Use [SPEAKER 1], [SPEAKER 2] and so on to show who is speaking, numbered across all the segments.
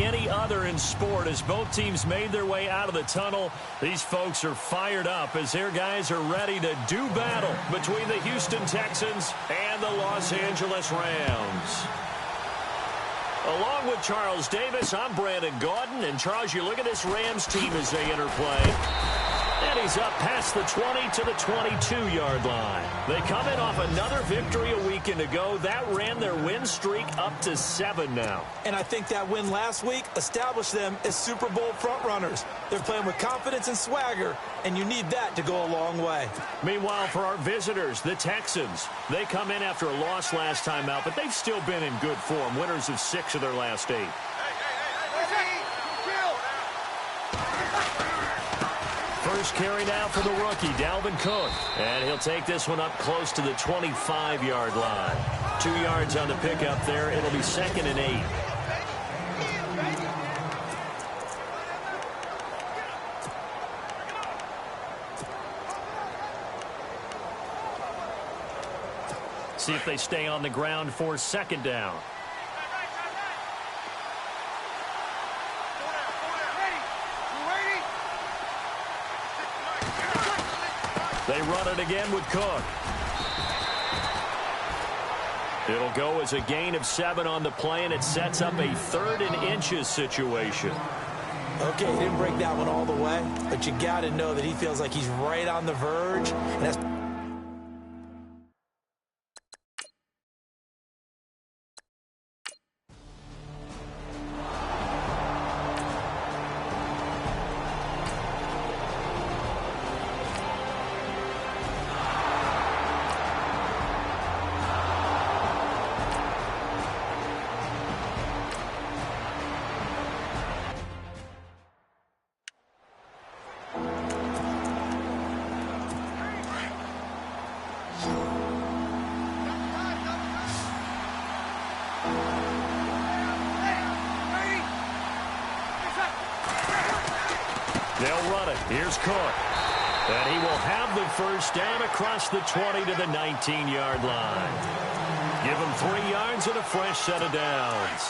[SPEAKER 1] any other in sport as both teams made their way out of the tunnel. These folks are fired up as their guys are ready to do battle between the Houston Texans and the Los Angeles Rams. Along with Charles Davis, I'm Brandon Gaudin. And, Charles, you look at this Rams team as they enter play. And he's up past the 20 to the 22-yard line. They come in off another victory a weekend ago. That ran their win streak up to 7 now.
[SPEAKER 2] And I think that win last week established them as Super Bowl frontrunners. They're playing with confidence and swagger, and you need that to go a long way.
[SPEAKER 1] Meanwhile, for our visitors, the Texans, they come in after a loss last time out, but they've still been in good form, winners of 6 of their last 8. First carry now for the rookie, Dalvin Cook. And he'll take this one up close to the 25-yard line. 2 yards on the pickup there. It'll be 2nd and 8. See if they stay on the ground for 2nd down. They run it again with Cook. It'll go as a gain of 7 on the play, and it sets up a 3rd and inches situation.
[SPEAKER 2] Okay, he didn't break that one all the way, but you got to know that he feels like he's right on the verge. And that's
[SPEAKER 1] they'll run it. Here's Cook. And he will have the first down across the 20 to the 19-yard line. Give him 3 yards and a fresh set of downs.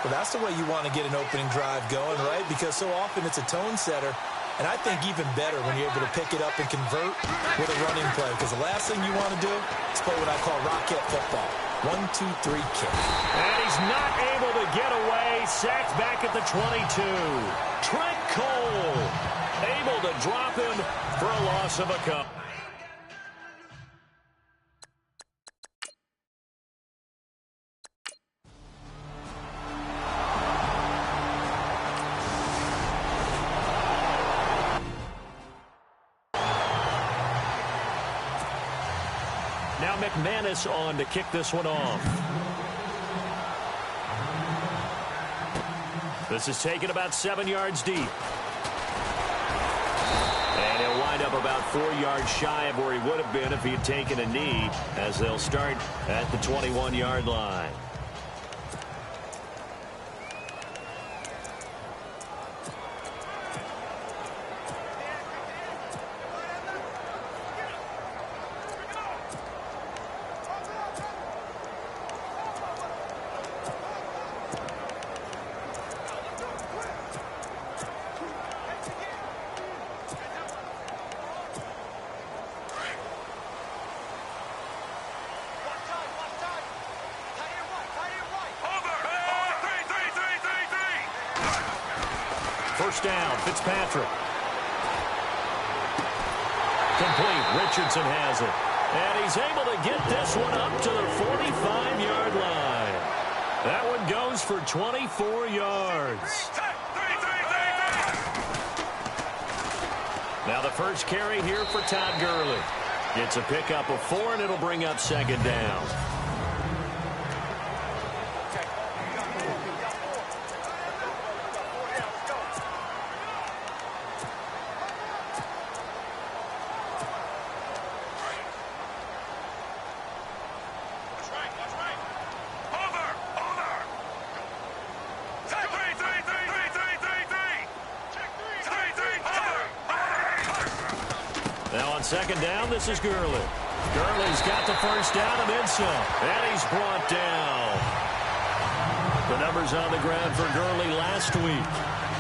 [SPEAKER 2] Well, that's the way you want to get an opening drive going, right? Because so often it's a tone setter. And I think even better when you're able to pick it up and convert with a running play. Because the last thing you want to do is play what I call rocket football. 1, 2, 3, kick.
[SPEAKER 1] And he's not able to get away. Sacked back at the 22. Trent Cole able to drop him for a loss of a couple. Now McManus on to kick this one off. This is taken about 7 yards deep. And he'll wind up about 4 yards shy of where he would have been if he had taken a knee, as they'll start at the 21-yard line. First down, Fitzpatrick. Complete. Richardson has it. And he's able to get this one up to the 45-yard line. That one goes for 24 yards. Now the first carry here for Todd Gurley. It's a pickup of 4, and it'll bring up 2nd down. Now on 2nd down, this is Gurley. Gurley's got the first down and then some. And he's brought down. The numbers on the ground for Gurley last week.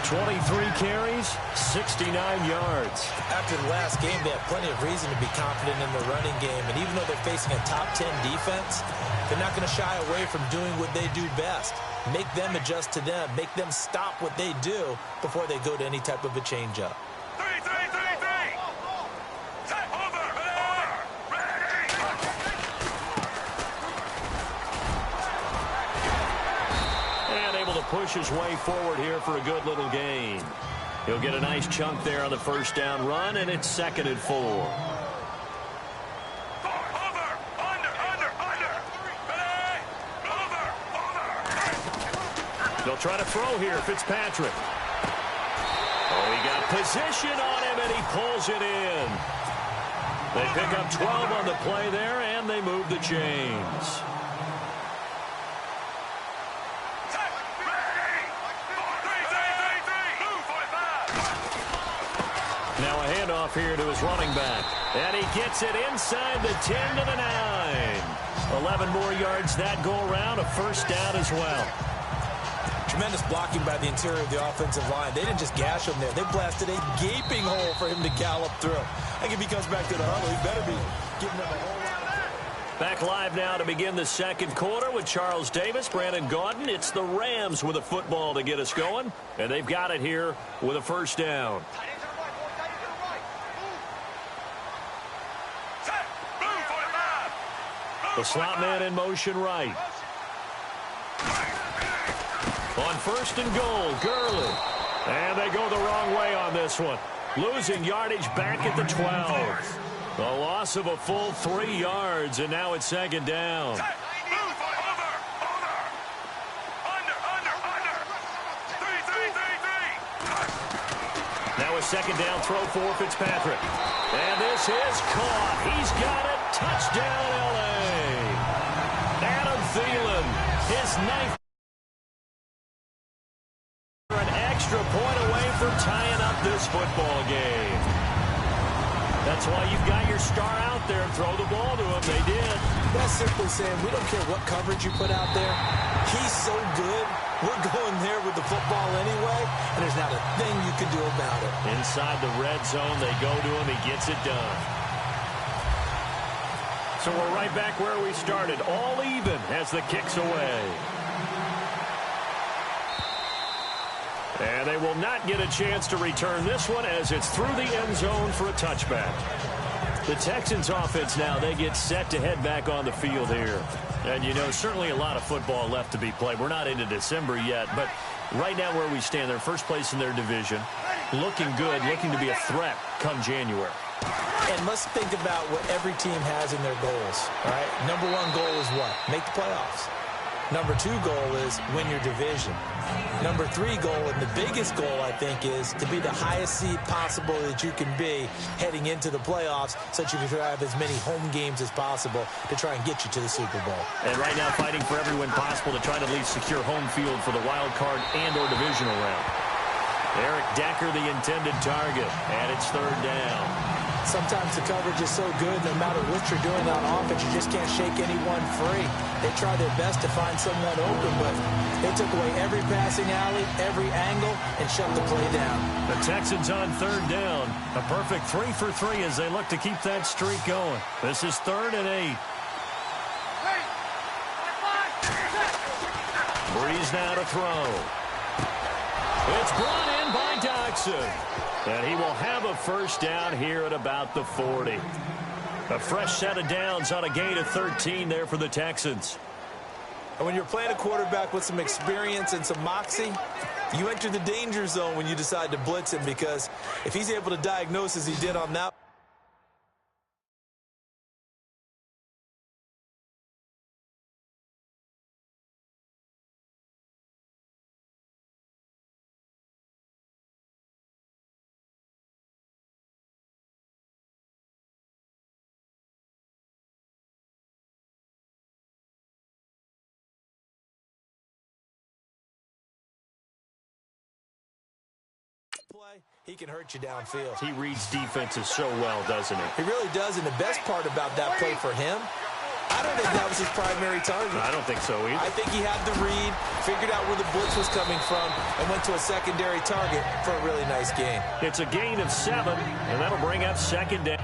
[SPEAKER 1] 23 carries, 69 yards.
[SPEAKER 2] After the last game, they have plenty of reason to be confident in the running game. And even though they're facing a top 10 defense, they're not going to shy away from doing what they do best. Make them adjust to them. Make them stop what they do before they go to any type of a change-up.
[SPEAKER 1] Push his way forward here for a good little gain. He'll get a nice chunk there on the first down run, and it's 2nd and 4. They'll try to throw here, Fitzpatrick. Oh, he got position on him, and he pulls it in. They pick up 12 on the play there, and they move the chains. Handoff here to his running back. And he gets it inside the 10 to the 9. 11 more yards that go around. A first down as well.
[SPEAKER 2] Tremendous blocking by the interior of the offensive line. They didn't just gash him there. They blasted a gaping hole for him to gallop through. I think if he comes back to the huddle, he better be giving them a whole lot.
[SPEAKER 1] Back live now to begin the second quarter with Charles Davis, Brandon Gaudin. It's the Rams with a football to get us going. And they've got it here with a first down. The slot man in motion right. On 1st and goal, Gurley. And they go the wrong way on this one. Losing yardage back at the 12. A loss of a full 3 yards, and now it's 2nd down. Now a 2nd down throw for Fitzpatrick. And this is caught. He's got it. Touchdown, L.A. Adam Thielen, his 9th. An extra point away from tying up this football game. That's why you've got your star out there and throw the ball to him. They did.
[SPEAKER 2] That's simply saying we don't care what coverage you put out there. He's so good. We're going there with the football anyway, and there's not a thing you can do about it.
[SPEAKER 1] Inside the red zone, they go to him. He gets it done. So we're right back where we started, all even as the kick's away. And they will not get a chance to return this one as it's through the end zone for a touchback. The Texans offense now, they get set to head back on the field here. And, you know, certainly a lot of football left to be played. We're not into December yet, but right now where we stand, they're first place in their division. Looking good, looking to be a threat come January.
[SPEAKER 2] And let's think about what every team has in their goals, all right? Number 1 goal is what? Make the playoffs. Number 2 goal is win your division. Number 3 goal, and the biggest goal, I think, is to be the highest seed possible that you can be heading into the playoffs so that you can have as many home games as possible to try and get you to the Super Bowl.
[SPEAKER 1] And right now fighting for every win possible to try to at least secure home field for the wild card and or divisional round. Eric Decker, the intended target, and it's 3rd down.
[SPEAKER 2] Sometimes the coverage is so good, no matter what you're doing on offense, you just can't shake anyone free. They try their best to find someone open, but they took away every passing alley, every angle, and shut the play down.
[SPEAKER 1] The Texans on 3rd down. A perfect 3 for 3 as they look to keep that streak going. This is 3rd and 8. Breeze now to throw. It's brought in by Dodson. And he will have a first down here at about the 40. A fresh set of downs on a gain of 13 there for the Texans.
[SPEAKER 2] And when you're playing a quarterback with some experience and some moxie, you enter the danger zone when you decide to blitz him, because if he's able to diagnose as he did on that. Play, he can hurt you downfield.
[SPEAKER 1] He reads defenses so well, doesn't he?
[SPEAKER 2] He really does, and the best part about that play for him, I don't think that was his primary target.
[SPEAKER 1] I don't think so either.
[SPEAKER 2] I think he had the read, figured out where the blitz was coming from, and went to a secondary target for a really nice gain.
[SPEAKER 1] It's a gain of 7, and that'll bring up second down.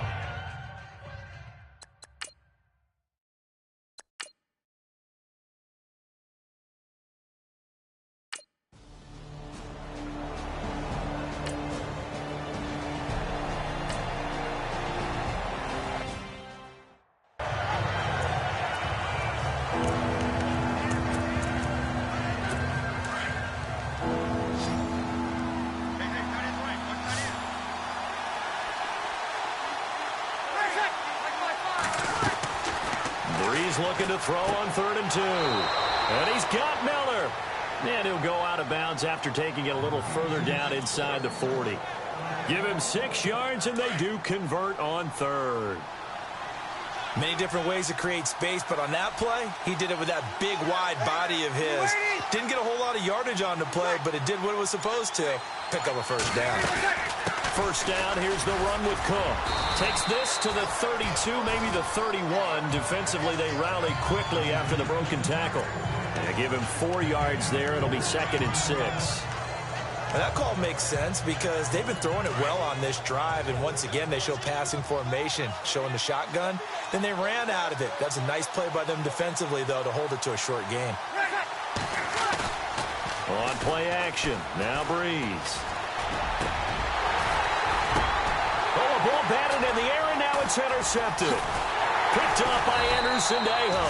[SPEAKER 1] Looking to throw on 3rd and 2. And he's got Miller. And he'll go out of bounds after taking it a little further down inside the 40. Give him 6 yards, and they do convert on 3rd.
[SPEAKER 2] Many different ways to create space, but on that play, he did it with that big, wide body of his. Didn't get a whole lot of yardage on the play, but it did what it was supposed to. Pick up a first down.
[SPEAKER 1] First down, here's the run with Cook. Takes this to the 32, maybe the 31. Defensively, they rally quickly after the broken tackle. And give him 4 yards there. It'll be 2nd and 6.
[SPEAKER 2] And that call makes sense because they've been throwing it well on this drive, and once again, they show passing formation, showing the shotgun. Then they ran out of it. That's a nice play by them defensively, though, to hold it to a short gain.
[SPEAKER 1] On play action, now Breeze. Oh, a ball batted in the air, and now it's intercepted. Picked up by Anderson-Dejo.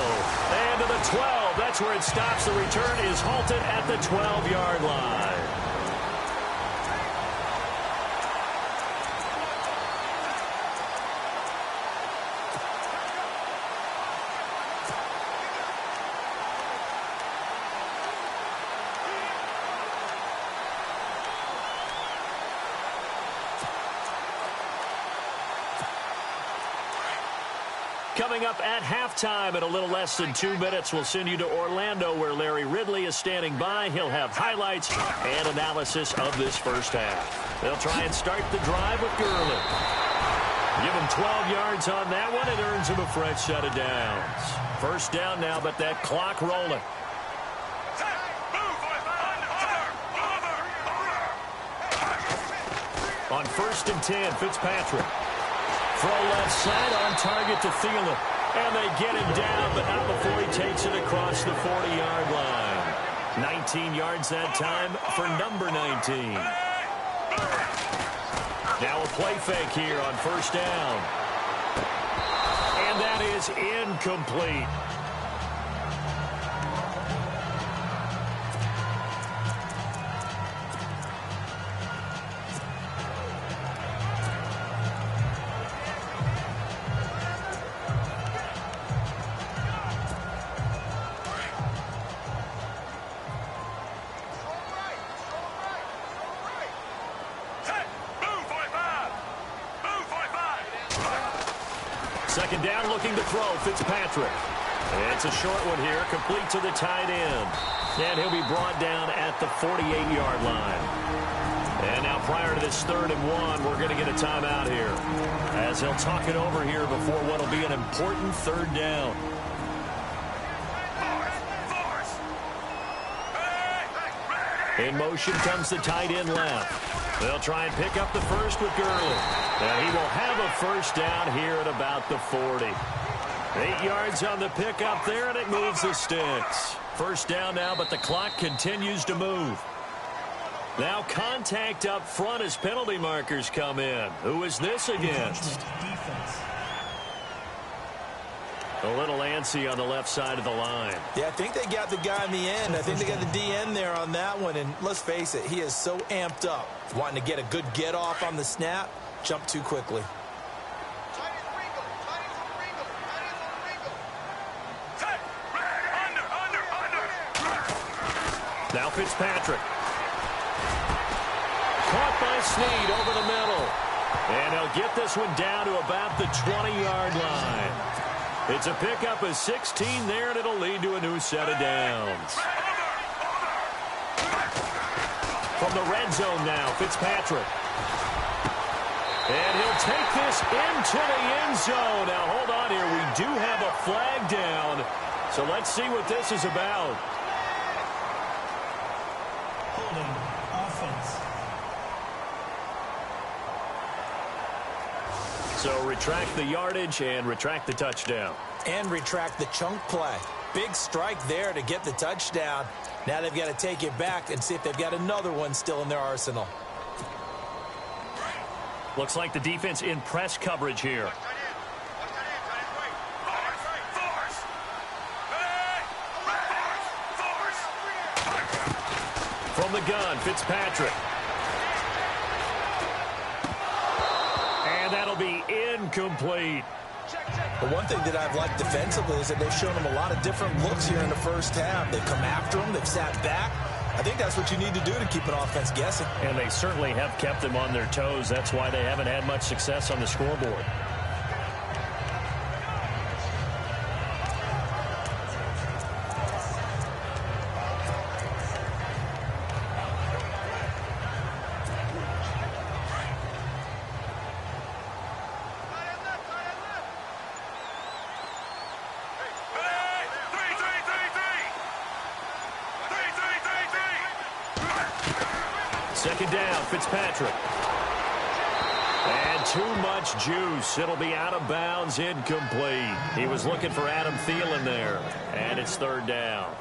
[SPEAKER 1] And to the 12, that's where it stops. The return is halted at the 12-yard line. Coming up at halftime in a little less than 2 minutes, we'll send you to Orlando where Larry Ridley is standing by. He'll have highlights and analysis of this first half. They'll try and start the drive with Gurley. Give him 12 yards on that one. It earns him a fresh set of downs. First down now, but that clock rolling. On 1st and 10, Fitzpatrick. Throw left side on target to Thielen. And they get him down, but not before he takes it across the 40-yard line. 19 yards that time for number 19. Now a play fake here on first down. And that is incomplete. Second down, looking to throw, Fitzpatrick. It's a short one here, complete to the tight end. And he'll be brought down at the 48-yard line. And now prior to this 3rd and 1, we're going to get a timeout here, as he'll talk it over here before what will be an important 3rd down. In motion comes the tight end left. They'll try and pick up the first with Gurley. And he will have a first down here at about the 40. 8 yards on the pickup there, and it moves the sticks. First down now, but the clock continues to move. Now contact up front as penalty markers come in. Who is this against? A little antsy on the left side of the line.
[SPEAKER 2] Yeah, I think they got the guy in the end. I think they got the DN there on that one. And let's face it, he is so amped up, wanting to get a good get off on the snap, jump too quickly.
[SPEAKER 1] Now Fitzpatrick. Caught by Snead over the middle. And he'll get this one down to about the 20-yard line. It's a pickup of 16 there, and it'll lead to a new set of downs. From the red zone now, Fitzpatrick. And he'll take this into the end zone. Now, hold on here. We do have a flag down. So let's see what this is about.
[SPEAKER 3] Holding offense.
[SPEAKER 1] So retract the yardage and retract the touchdown.
[SPEAKER 2] And retract the chunk play. Big strike there to get the touchdown. Now they've got to take it back and see if they've got another one still in their arsenal.
[SPEAKER 1] Looks like the defense in press coverage here. From the gun, Fitzpatrick. And that'll be incomplete.
[SPEAKER 2] The one thing that I've liked defensively is that they've shown them a lot of different looks here in the first half. They've come after them. They've sat back. I think that's what you need to do to keep an offense guessing.
[SPEAKER 1] And they certainly have kept them on their toes. That's why they haven't had much success on the scoreboard. Second down, Fitzpatrick. And too much juice. It'll be out of bounds, incomplete. He was looking for Adam Thielen there. And it's third down.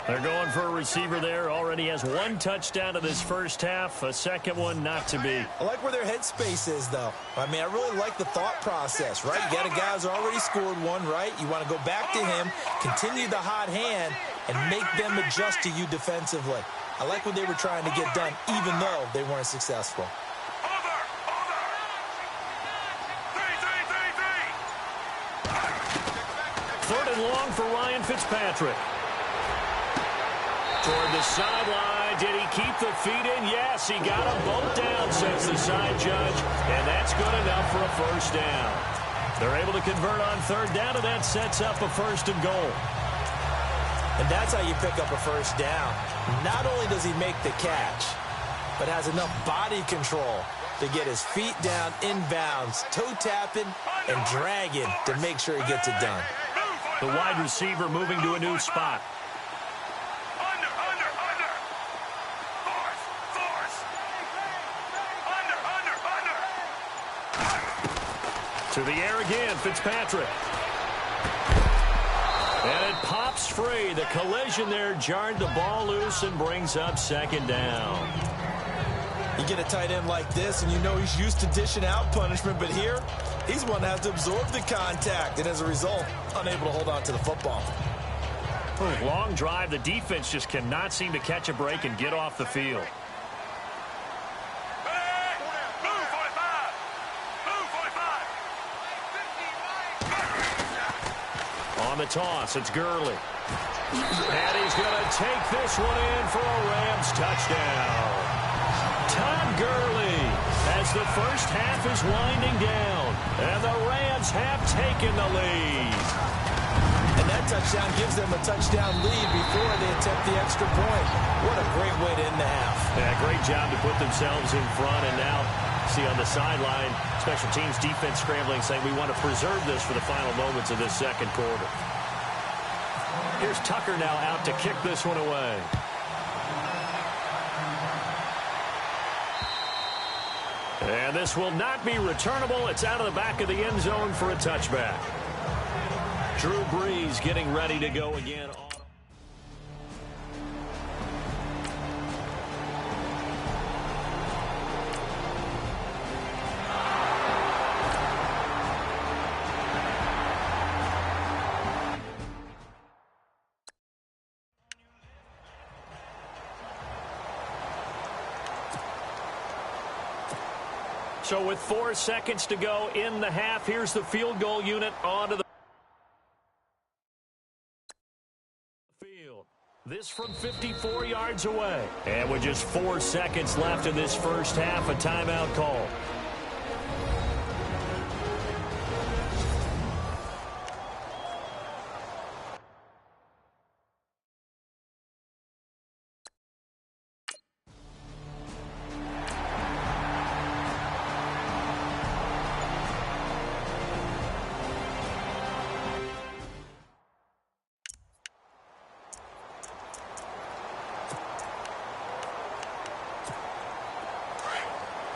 [SPEAKER 1] They're going for a receiver there. Already has one touchdown in this first half. A second one not to be.
[SPEAKER 2] I like where their headspace is, though. I mean, I really like the thought process, right? You got a guy who's already scored one, right? You want to go back to him, continue the hot hand, and make them adjust to you defensively. I like what they were trying to get done, even though they weren't successful.
[SPEAKER 1] Third and long for Ryan Fitzpatrick. Toward the sideline. Did he keep the feet in? Yes, he got them both down, says the side judge. And that's good enough for a first down. They're able to convert on third down, and that sets up a first and goal.
[SPEAKER 2] And that's how you pick up a first down. Not only does he make the catch, but has enough body control to get his feet down inbounds, toe tapping and dragging to make sure he gets it done.
[SPEAKER 1] The wide receiver moving to a new spot. To the air again, Fitzpatrick. And it pops free. The collision there jarred the ball loose and brings up second down.
[SPEAKER 2] You get a tight end like this, and you know he's used to dishing out punishment, but here, he's one that has to absorb the contact, and as a result, unable to hold on to the football.
[SPEAKER 1] Long drive. The defense just cannot seem to catch a break and get off the field. On the toss, it's Gurley. And he's going to take this one in for a Rams touchdown. Todd Gurley as the first half is winding down. And the Rams have taken the lead.
[SPEAKER 2] And that touchdown gives them a touchdown lead before they attempt the extra point. What a great way to end the half.
[SPEAKER 1] Yeah, great job to put themselves in front. And now, see on the sideline, special teams defense scrambling, saying we want to preserve this for the final moments of this second quarter. Here's Tucker now out to kick this one away. And this will not be returnable. It's out of the back of the end zone for a touchback. Drew Brees getting ready to go again. So with 4 seconds to go in the half, here's the field goal unit onto the field. This from 54 yards away. And with just 4 seconds left in this first half, a timeout call.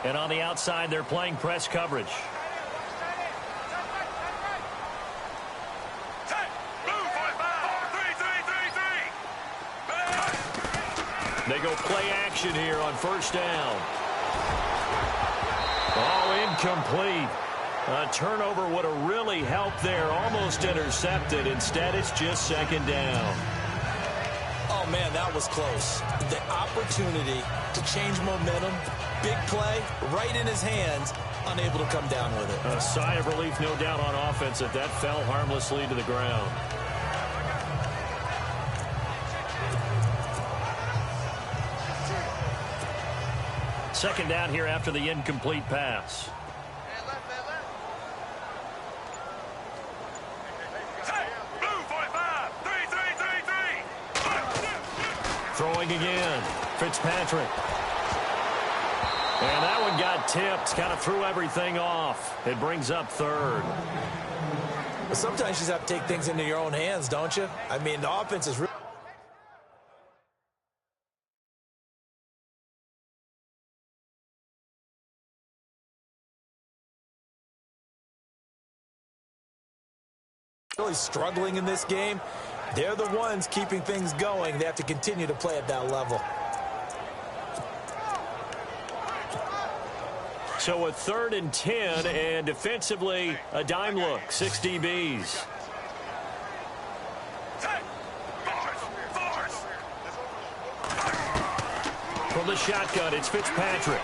[SPEAKER 1] And on the outside, they're playing press coverage. They go play action here on first down. Oh, incomplete. A turnover would have really helped there. Almost intercepted. Instead, it's just second down.
[SPEAKER 2] Oh, man, that was close. The opportunity to change momentum, big play, right in his hands, unable to come down with it.
[SPEAKER 1] A sigh of relief, no doubt, on offense that fell harmlessly to the ground. Second down here after the incomplete pass. Throwing again. Fitzpatrick. And that one got tipped. Kind of threw everything off. It brings up third.
[SPEAKER 2] But sometimes you just have to take things into your own hands, don't you? I mean, the offense is really struggling in this game. They're the ones keeping things going. They have to continue to play at that level.
[SPEAKER 1] So a 3rd and 10, and defensively, a dime look. 6 DBs. From the shotgun, it's Fitzpatrick.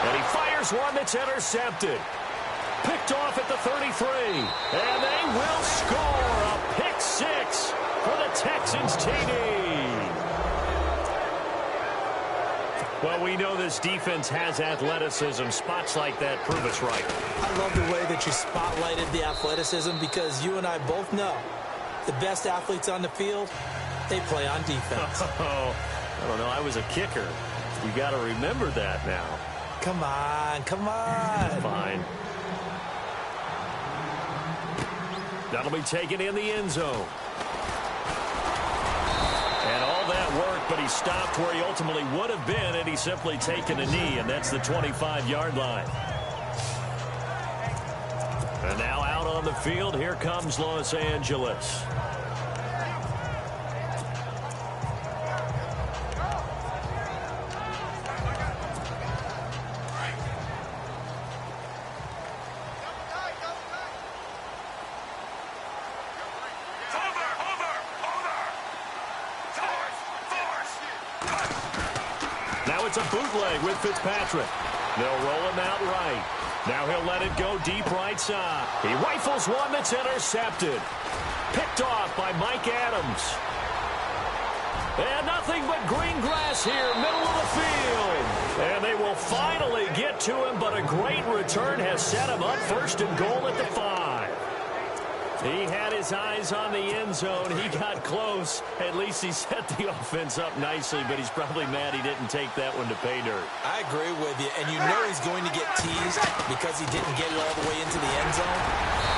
[SPEAKER 1] And he fires one that's intercepted. Picked off at the 33. And they will score a pick 6 for the Texans TD. Well, we know this defense has athleticism. Spots like that prove us right.
[SPEAKER 2] I love the way that you spotlighted the athleticism because you and I both know the best athletes on the field, they play on defense.
[SPEAKER 1] Oh, I don't know. I was a kicker. You got to remember that now.
[SPEAKER 2] Come on, come on.
[SPEAKER 1] Fine. That'll be taken in the end zone. And all that work, but he stopped where he ultimately would have been, and he's simply taken a knee, and that's the 25-yard line. And now out on the field, here comes Los Angeles. Now it's a bootleg with Fitzpatrick. They'll roll him out right. Now he'll let it go deep right side. He rifles one that's intercepted. Picked off by Mike Adams. And nothing but green grass here, middle of the field. And they will finally get to him, but a great return has set him up 1st and goal at the 5. He had his eyes on the end zone. He got close. At least he set the offense up nicely, but he's probably mad he didn't take that one to pay dirt.
[SPEAKER 2] I agree with you, and you know he's going to get teased because he didn't get it all the way into the end zone.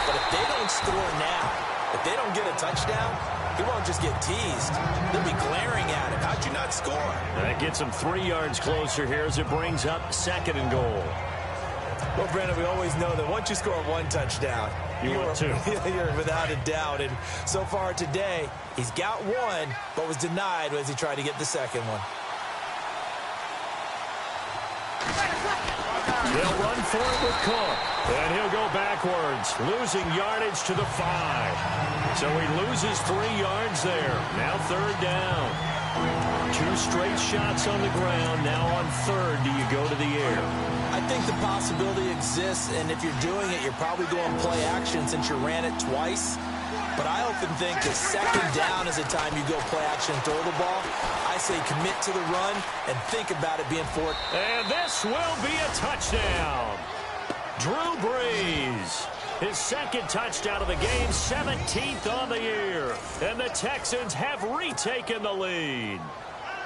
[SPEAKER 2] But if they don't score now, if they don't get a touchdown, he won't just get teased. They'll be glaring at him. How'd you not score?
[SPEAKER 1] That gets him 3 yards closer here as it brings up 2nd and goal.
[SPEAKER 2] Well, Brandon, we always know that once you score 1 touchdown,
[SPEAKER 1] you're
[SPEAKER 2] without a doubt. And so far today, he's got 1, but was denied as he tried to get the 2nd one.
[SPEAKER 1] They'll run for it with Cook. And he'll go backwards, losing yardage to the 5. So he loses 3 yards there. Now 3rd down. 2 straight shots on the ground. Now on 3rd, do you go to the air?
[SPEAKER 2] I think the possibility exists, and if you're doing it, you're probably going play action since you ran it twice. But I often think that 2nd down is the time you go play action and throw the ball. I say commit to the run and think about it being 4th.
[SPEAKER 1] And this will be a touchdown. Drew Brees, his 2nd touchdown of the game, 17th on the year. And the Texans have retaken the lead.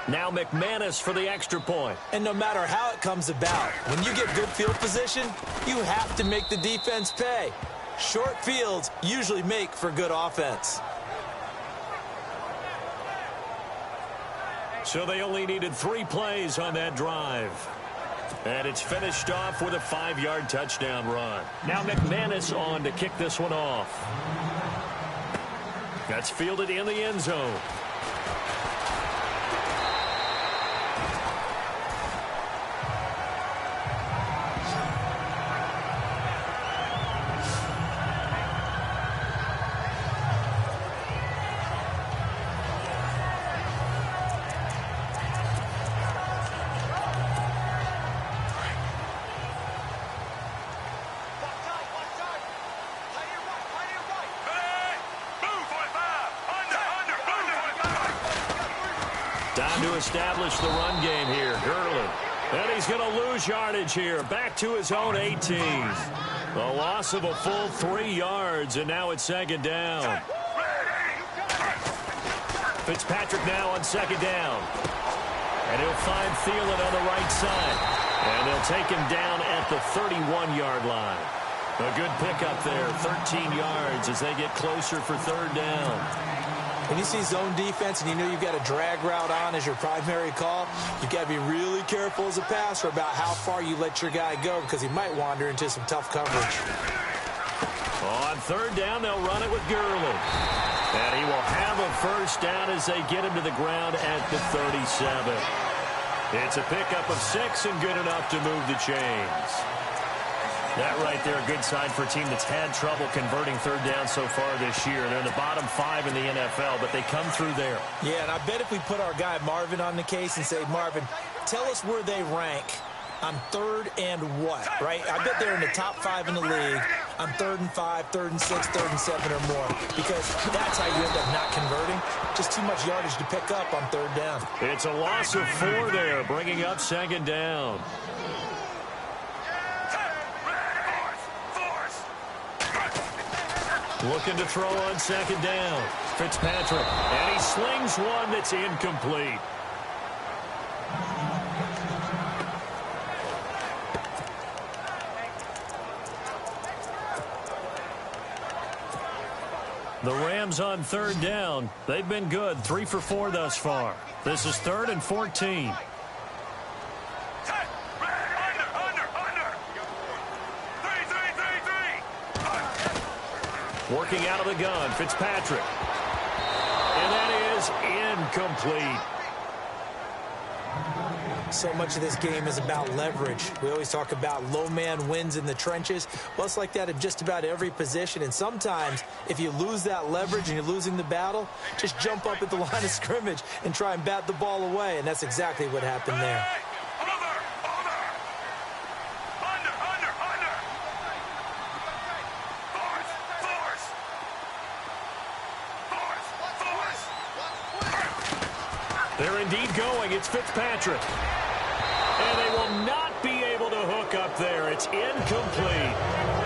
[SPEAKER 1] Now McManus for the extra point.
[SPEAKER 2] And no matter how it comes about, when you get good field position, you have to make the defense pay. Short fields usually make for good offense.
[SPEAKER 1] So they only needed 3 plays on that drive. And it's finished off with a 5-yard touchdown run. Now McManus on to kick this one off. That's fielded in the end zone. Time to establish the run game here. Gurley. And he's going to lose yardage here. Back to his own 18. A loss of a full 3 yards, and now it's second down. Fitzpatrick now on second down. And he'll find Thielen on the right side. And they'll take him down at the 31-yard line. A good pickup there, 13 yards as they get closer for third down.
[SPEAKER 2] When you see zone defense and you know you've got a drag route on as your primary call, you've got to be really careful as a passer about how far you let your guy go because he might wander into some tough coverage.
[SPEAKER 1] On third down, they'll run it with Gurley. And he will have a first down as they get him to the ground at the 37. It's a pickup of 6 and good enough to move the chains. That right there, a good sign for a team that's had trouble converting third down so far this year. They're in the bottom 5 in the NFL, but they come through there.
[SPEAKER 2] Yeah, and I bet if we put our guy Marvin on the case and say, Marvin, tell us where they rank on third and what, right? I bet they're in the top 5 in the league on 3rd and 5, 3rd and 6, 3rd and 7 or more, because that's how you end up not converting. Just too much yardage to pick up on third down.
[SPEAKER 1] It's a loss of 4 there, bringing up second down. Looking to throw on second down. Fitzpatrick, and he slings one that's incomplete. The Rams on third down. They've been good, 3 for 4 thus far. This is 3rd and 14. Working out of the gun, Fitzpatrick. And that is incomplete.
[SPEAKER 2] So much of this game is about leverage. We always talk about low man wins in the trenches. Well, it's like that in just about every position. And sometimes, if you lose that leverage and you're losing the battle, just jump up at the line of scrimmage and try and bat the ball away. And that's exactly what happened there.
[SPEAKER 1] They're indeed going. It's Fitzpatrick. And they will not be able to hook up there. It's incomplete.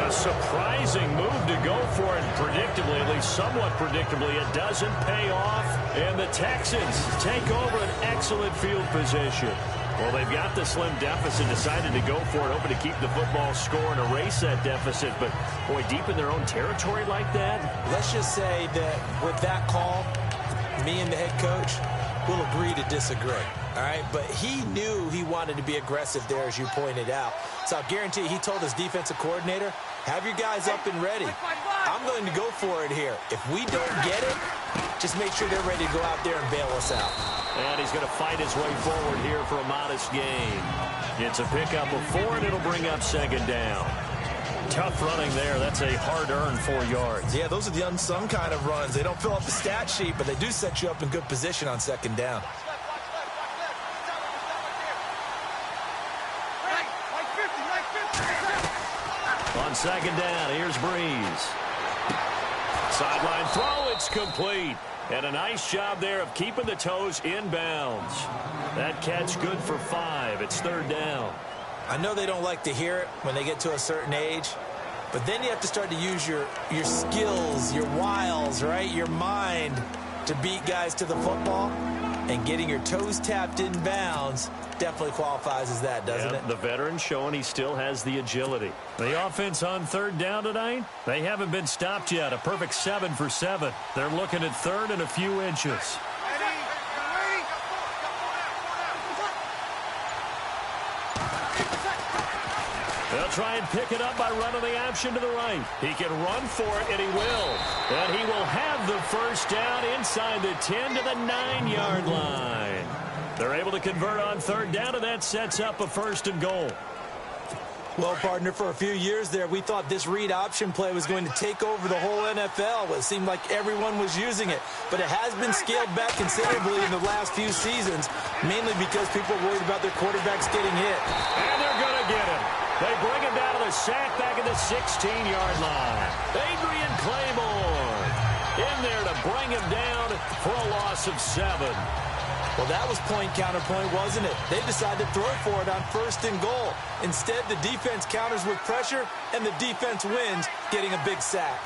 [SPEAKER 1] A surprising move to go for it. Predictably, at least somewhat predictably, it doesn't pay off. And the Texans take over an excellent field position. Well, they've got the slim deficit, decided to go for it, hoping to keep the football score and erase that deficit. But, boy, deep in their own territory like that?
[SPEAKER 2] Let's just say that with that call, me and the head coach will agree to disagree, all right? But he knew he wanted to be aggressive there, as you pointed out. So I'll guarantee he told his defensive coordinator, have your guys up and ready. I'm going to go for it here. If we don't get it, just make sure they're ready to go out there and bail us out.
[SPEAKER 1] And he's going to fight his way forward here for a modest gain. It's a pickup of 4, and it'll bring up second down. Tough running there. That's a hard-earned 4 yards.
[SPEAKER 2] Yeah, those are the unsung kind of runs. They don't fill up the stat sheet, but they do set you up in good position on second down.
[SPEAKER 1] On second down, here's Breeze. Sideline throw, it's complete. And a nice job there of keeping the toes inbounds. That catch good for 5. It's third down.
[SPEAKER 2] I know they don't like to hear it when they get to a certain age, but then you have to start to use your skills, your wiles, right? Your mind to beat guys to the football, and getting your toes tapped in bounds definitely qualifies as that, doesn't it?
[SPEAKER 1] The veteran showing he still has the agility. The offense on third down tonight, they haven't been stopped yet. A perfect 7 for 7. They're looking at third and a few inches. They'll try and pick it up by running the option to the right. He can run for it, and he will. And he will have the first down inside the 10 to the 9-yard line. They're able to convert on third down, and that sets up a 1st and goal.
[SPEAKER 2] Well, partner, for a few years there, we thought this read option play was going to take over the whole NFL. It seemed like everyone was using it. But it has been scaled back considerably in the last few seasons, mainly because people are worried about their quarterbacks getting hit.
[SPEAKER 1] And they're going to get him. They bring him down to the sack back at the 16-yard line. Adrian Claiborne in there to bring him down for a loss of 7.
[SPEAKER 2] Well, that was point-counterpoint, wasn't it? They decided to throw for it on 1st and goal. Instead, the defense counters with pressure, and the defense wins, getting a big sack.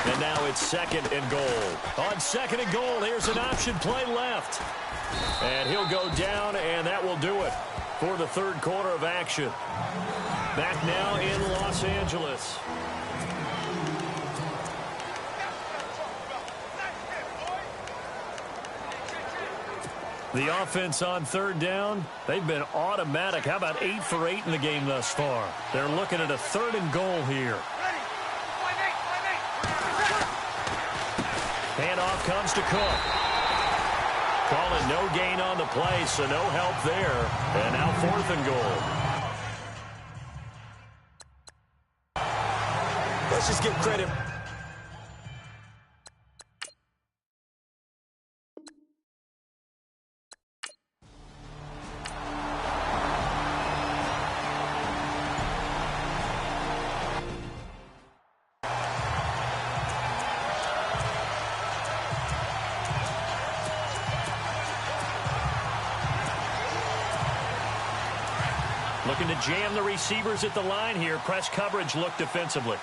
[SPEAKER 1] And now it's 2nd and goal. On 2nd and goal, here's an option play left. And he'll go down, and that will do it for the 3rd quarter of action. Back now in Los Angeles. The offense on 3rd down, they've been automatic. How about 8 for 8 in the game thus far? They're looking at a 3rd and goal here. Handoff comes to Cook. Calling no gain on the play, so no help there. And now 4th and goal.
[SPEAKER 2] Let's just give credit.
[SPEAKER 1] Looking to jam the receivers at the line here. Press coverage look defensively.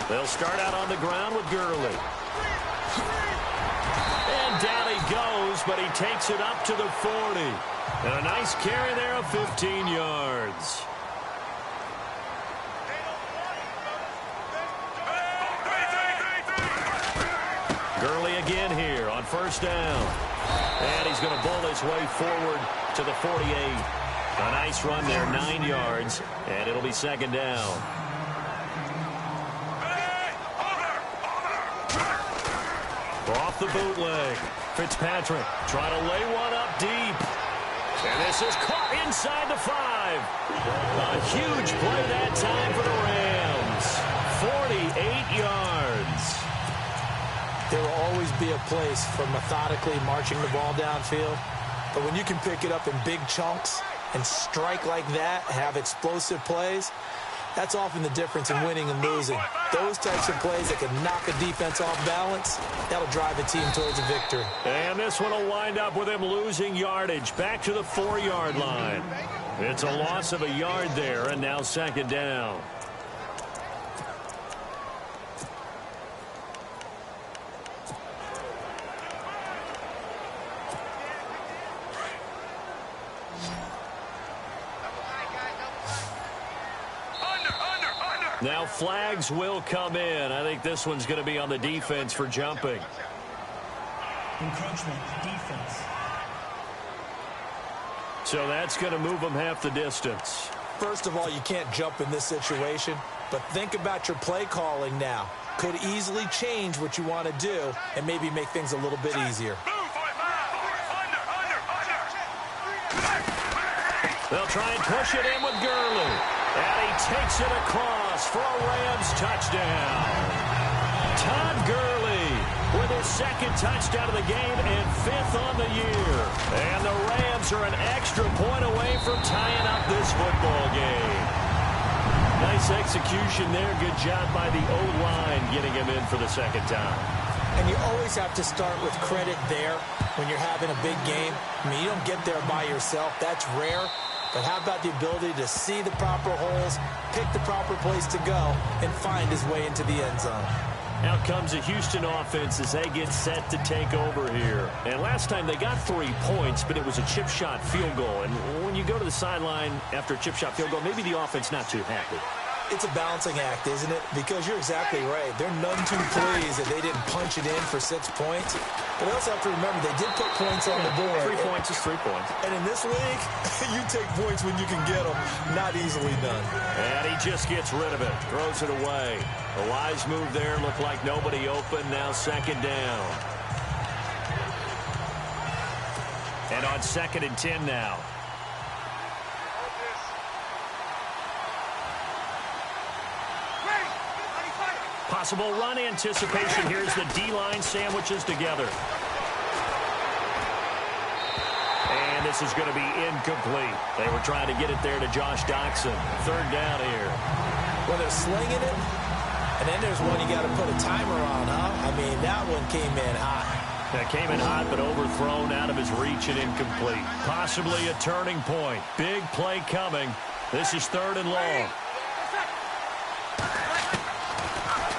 [SPEAKER 1] They'll start out on the ground with Gurley. And down he goes, but he takes it up to the 40. And a nice carry there of 15 yards. Gurley again here on 1st down. And he's going to bowl his way forward to the 48. A nice run there, 9 yards, and it'll be 2nd down. Off the bootleg. Fitzpatrick trying to lay one up deep. And this is caught inside the 5. A huge play that time for the Rams. 48 yards.
[SPEAKER 2] There will always be a place for methodically marching the ball downfield. But when you can pick it up in big chunks and strike like that, have explosive plays, that's often the difference in winning and losing. Those types of plays that can knock a defense off balance, that'll drive a team towards a victory.
[SPEAKER 1] And this one will wind up with him losing yardage back to the 4-yard line. It's a loss of a yard there, and now 2nd down. Now flags will come in. I think this one's going to be on the defense for jumping.
[SPEAKER 3] Encroachment, defense.
[SPEAKER 1] So that's going to move them half the distance.
[SPEAKER 2] First of all, you can't jump in this situation, but think about your play calling now. Could easily change what you want to do and maybe make things a little bit easier.
[SPEAKER 1] They'll try and push it in with Gurley. And he takes it across for a Rams touchdown. Todd Gurley with his 2nd touchdown of the game and 5th on the year. And the Rams are an extra point away from tying up this football game. Nice execution there. Good job by the O-line getting him in for the 2nd time.
[SPEAKER 2] And you always have to start with credit there when you're having a big game. I mean, you don't get there by yourself. That's rare. But how about the ability to see the proper holes, pick the proper place to go, and find his way into the end zone?
[SPEAKER 1] Out comes the Houston offense as they get set to take over here. And last time they got 3 points, but it was a chip shot field goal. And when you go to the sideline after a chip shot field goal, maybe the offense not too happy.
[SPEAKER 2] It's a balancing act, isn't it? Because you're exactly right. They're none too pleased that they didn't punch it in for 6 points. But they also have to remember they did put points on the board.
[SPEAKER 1] 3 points is 3 points.
[SPEAKER 2] And in this league, you take points when you can get them. Not easily done.
[SPEAKER 1] And he just gets rid of it. Throws it away. A wise move there. Looked like nobody open. Now 2nd down. And on 2nd and 10 now. Possible run anticipation. Here's the D-line sandwiches together. And this is going to be incomplete. They were trying to get it there to Josh Doxson. 3rd down here.
[SPEAKER 2] Well, they're slinging it. And then there's one you got to put a timer on, huh? I mean, that one came in hot.
[SPEAKER 1] That came in hot, but overthrown out of his reach and incomplete. Possibly a turning point. Big play coming. This is 3rd and long.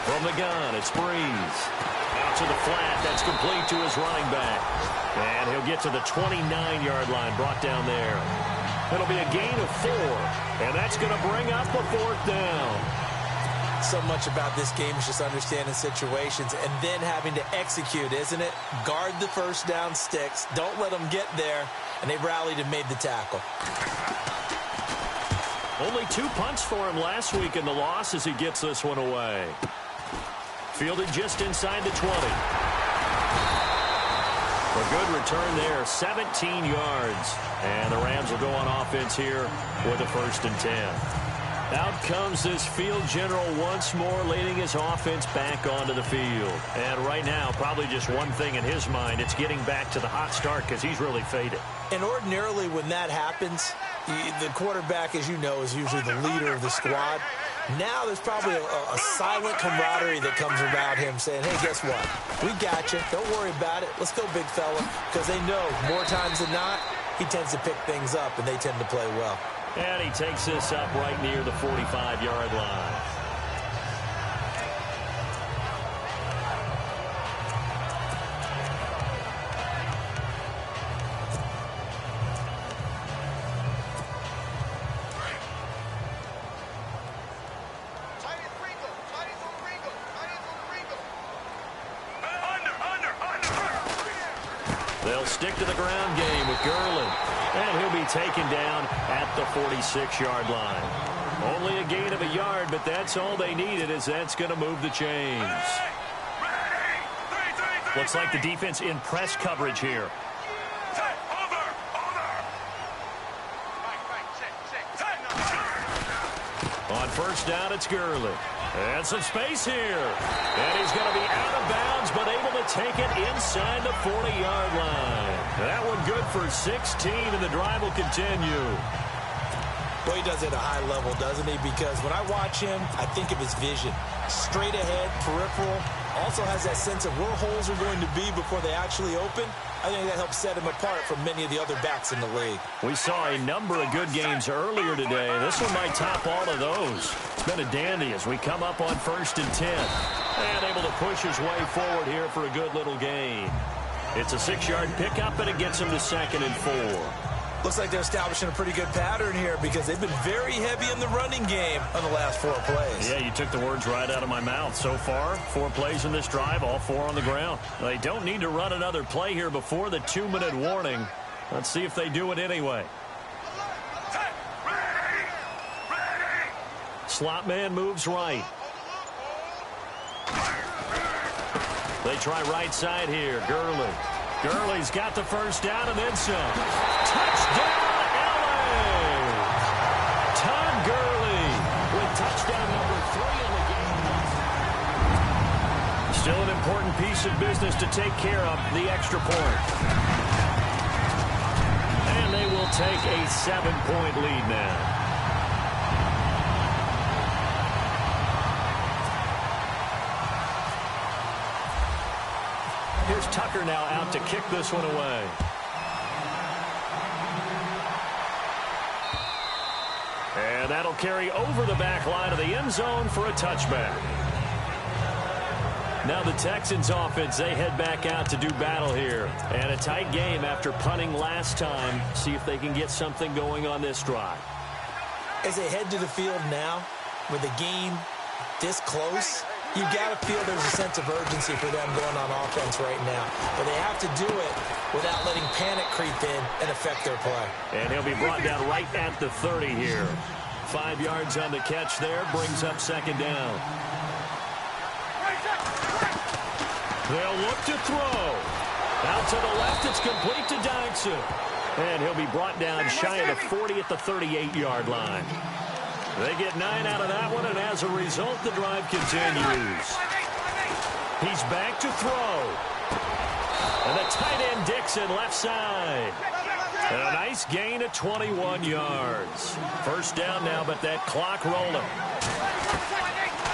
[SPEAKER 1] From the gun, it's Breeze. Out to the flat. That's complete to his running back. And he'll get to the 29-yard line, brought down there. It'll be a gain of 4. And that's going to bring up a 4th down.
[SPEAKER 2] So much about this game is just understanding situations and then having to execute, isn't it? Guard the first down sticks. Don't let them get there. And they rallied and made the tackle.
[SPEAKER 1] Only 2 punts for him last week in the loss as he gets this one away. Fielded just inside the 20. A good return there, 17 yards. And the Rams will go on offense here with a 1st and 10. Out comes this field general once more, leading his offense back onto the field. And right now, probably just one thing in his mind, it's getting back to the hot start because he's really faded.
[SPEAKER 2] And ordinarily when that happens, the quarterback, as you know, is usually the leader of the squad. Now there's probably a silent camaraderie that comes around him saying, hey, guess what? We got you. Don't worry about it. Let's go, big fella. Because they know more times than not, he tends to pick things up, and they tend to play well.
[SPEAKER 1] And he takes this up right near the 45-yard line. They'll stick to the ground game with Gurley. And he'll be taken down at the 46-yard line. Only a gain of a yard, but that's all they needed, as that's going to move the chains. Looks like the defense in press coverage here. On 1st down, it's Gurley. And some space here. And he's going to be out of bounds, but able to take it inside the 40-yard line. That one good for 16, and the drive will continue.
[SPEAKER 2] Well, he does it at a high level, doesn't he? Because when I watch him, I think of his vision. Straight ahead, peripheral. Also has that sense of where holes are going to be before they actually open. I think that helps set him apart from many of the other backs in the league.
[SPEAKER 1] We saw a number of good games earlier today. This one might top all of those. It's been a dandy as we come up on 1st and 10. And able to push his way forward here for a good little gain. It's a 6-yard pickup, and it gets him to 2nd and 4.
[SPEAKER 2] Looks like they're establishing a pretty good pattern here because they've been very heavy in the running game on the last 4 plays.
[SPEAKER 1] Yeah, you took the words right out of my mouth. So far, 4 plays in this drive, all 4 on the ground. They don't need to run another play here before the 2-minute warning. Let's see if they do it anyway. Slot man moves right. They try right side here. Gurley. Gurley's got the 1st down and then some. Touchdown, LA! Todd Gurley with touchdown number 3 in the game. Still an important piece of business to take care of, the extra point. And they will take a 7-point lead now. Here's Tucker now out to kick this one away. And that'll carry over the back line of the end zone for a touchback. Now the Texans offense, they head back out to do battle here. And a tight game after punting last time. See if they can get something going on this drive.
[SPEAKER 2] As they head to the field now, with a game this close, you've got to feel there's a sense of urgency for them going on offense right now. But they have to do it without letting panic creep in and affect their play.
[SPEAKER 1] And he'll be brought down right at the 30 here. 5 yards on the catch there, brings up second down. They'll look to throw. Out to the left, it's complete to Dodson. And he'll be brought down shy of the 40 at the 38-yard line. They get 9 out of that one, and as a result, the drive continues. He's back to throw. And the tight end Dixon left side. And a nice gain of 21 yards. First down now, but that clock rolling.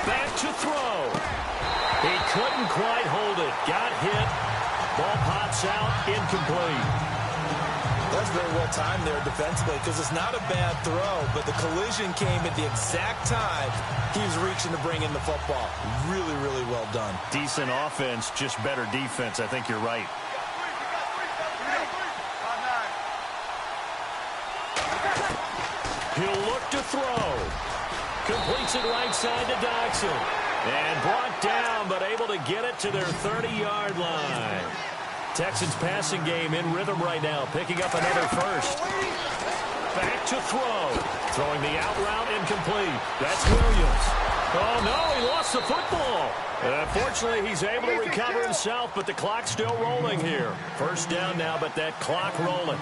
[SPEAKER 1] Back to throw. He couldn't quite hold it. Got hit. Ball pops out, incomplete.
[SPEAKER 2] That's very well timed there defensively because it's not a bad throw, but the collision came at the exact time he was reaching to bring in the football. Really, really well done.
[SPEAKER 1] Decent offense, just better defense. I think you're right. He'll look to throw. Completes it right side to Dodson. And brought down, but able to get it to their 30-yard line. Texans passing game in rhythm right now, picking up another first. Back to throw. Throwing the out route, incomplete. That's Williams. Oh, no, he lost the football. Unfortunately, he's able to recover himself, but the clock's still rolling here. First down now, but that clock rolling.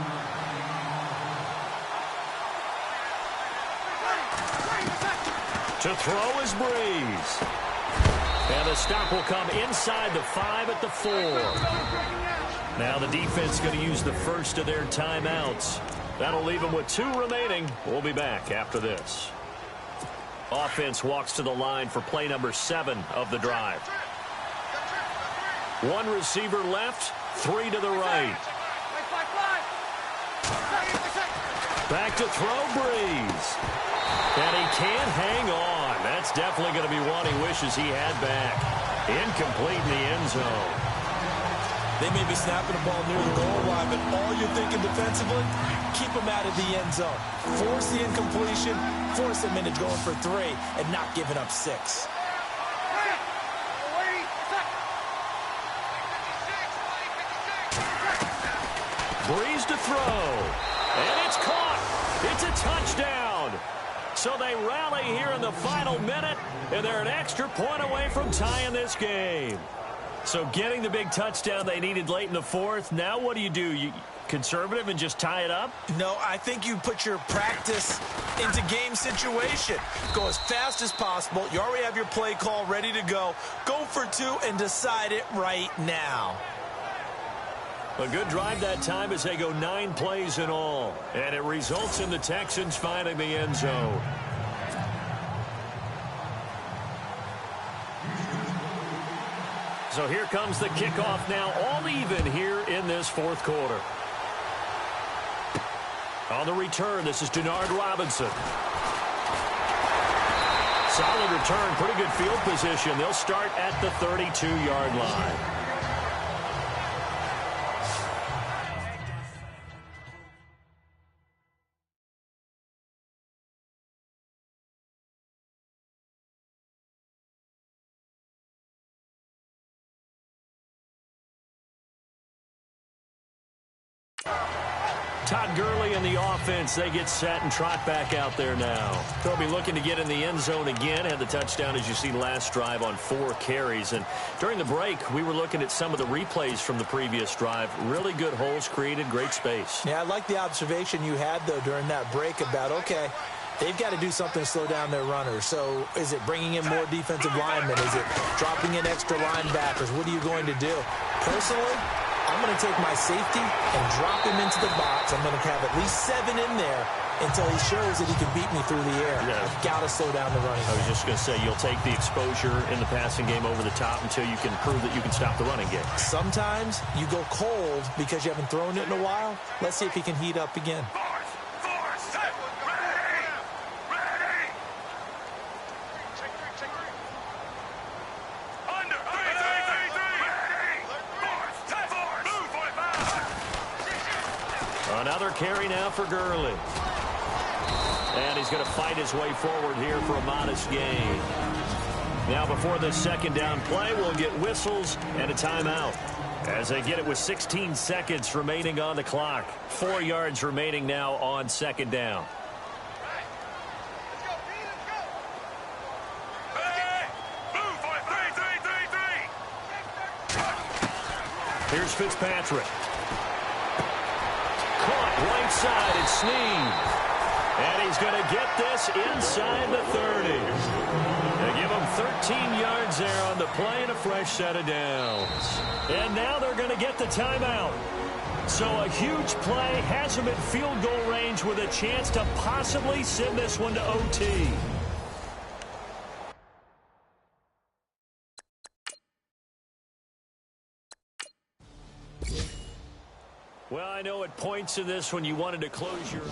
[SPEAKER 1] To throw is Breeze. And the stop will come inside the 5 at the 4. Now the defense going to use the first of their timeouts. That'll leave them with 2 remaining. We'll be back after this. Offense walks to the line for play number 7 of the drive. 1 receiver left, 3 to the right. Back to throw, Breeze. And he can't hang on. That's definitely going to be one he wishes he had back. Incomplete in the end zone.
[SPEAKER 2] They may be snapping the ball near the goal line, but all you're thinking defensively, keep them out of the end zone. Force the incompletion, force them into going for 3, and not giving up 6.
[SPEAKER 1] Breeze to throw. And it's caught. It's a touchdown. So they rally here in the final minute, and they're an extra point away from tying this game. So getting the big touchdown they needed late in the 4th. Now what do? You conservative and just tie it up?
[SPEAKER 2] No, I think you put your practice into game situation. Go as fast as possible. You already have your play call ready to go. Go for 2 and decide it right now.
[SPEAKER 1] A good drive that time as they go 9 plays in all. And it results in the Texans finding the end zone. So here comes the kickoff now, all even here in this 4th quarter. On the return, this is Denard Robinson. Solid return, pretty good field position. They'll start at the 32-yard line. Todd Gurley and the offense, they get set and trot back out there now. They'll be looking to get in the end zone again. Had the touchdown, as you see, last drive on 4 carries. And during the break, we were looking at some of the replays from the previous drive. Really good holes created, great space.
[SPEAKER 2] Yeah, I like the observation you had, though, during that break about, okay, they've got to do something to slow down their runners. So is it bringing in more defensive linemen? Is it dropping in extra linebackers? What are you going to do? Personally, I'm going to take my safety and drop him into the box. I'm going to have at least 7 in there until he shows that he can beat me through the air.
[SPEAKER 1] Yeah.
[SPEAKER 2] You've got to slow down the running.
[SPEAKER 1] I was just going to say, you'll take the exposure in the passing game over the top until you can prove that you can stop the running game.
[SPEAKER 2] Sometimes you go cold because you haven't thrown it in a while. Let's see if he can heat up again. Another carry now for Gurley.
[SPEAKER 1] And he's going to fight his way forward here for a modest gain. Now before the second down play, we'll get whistles and a timeout. As they get it with 16 seconds remaining on the clock. 4 yards remaining now on second down. Here's Fitzpatrick. Caught right side. It's Snead. And he's going to get this inside the 30. They give him 13 yards there on the play and a fresh set of downs. And now they're going to get the timeout. So a huge play has him in field goal range with a chance to possibly send this one to OT. Well, I know at points in this when you wanted to close your